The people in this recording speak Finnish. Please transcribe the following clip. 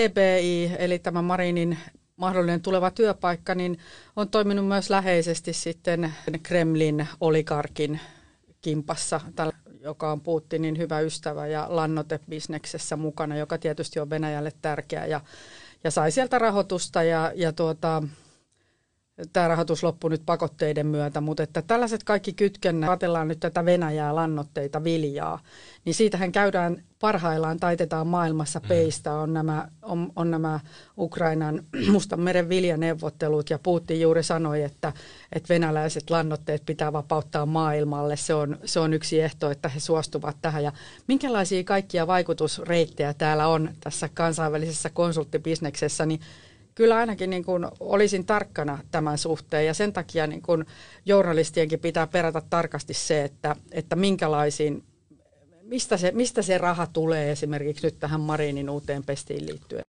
TBI, eli tämä Marinin mahdollinen tuleva työpaikka, niin on toiminut myös läheisesti sitten Kremlin oligarkin kimpassa, joka on Putinin hyvä ystävä ja lannoitebisneksessä mukana, joka tietysti on Venäjälle tärkeä ja sai sieltä rahoitusta tämä rahoitus loppui nyt pakotteiden myötä, mutta että tällaiset kaikki kytkennät, ajatellaan nyt tätä Venäjää, lannoitteita, viljaa, niin siitähän käydään parhaillaan, taitetaan maailmassa peistä, on nämä Ukrainan Mustanmeren viljaneuvottelut, ja Putin juuri sanoi, että venäläiset lannoitteet pitää vapauttaa maailmalle, se on yksi ehto, että he suostuvat tähän, ja minkälaisia kaikkia vaikutusreittejä täällä on tässä kansainvälisessä konsulttibisneksessä, niin kyllä ainakin niin kuin olisin tarkkana tämän suhteen, ja sen takia niin kuin journalistienkin pitää perata tarkasti se, että mistä se raha tulee esimerkiksi nyt tähän Marinin uuteen pestiin liittyen.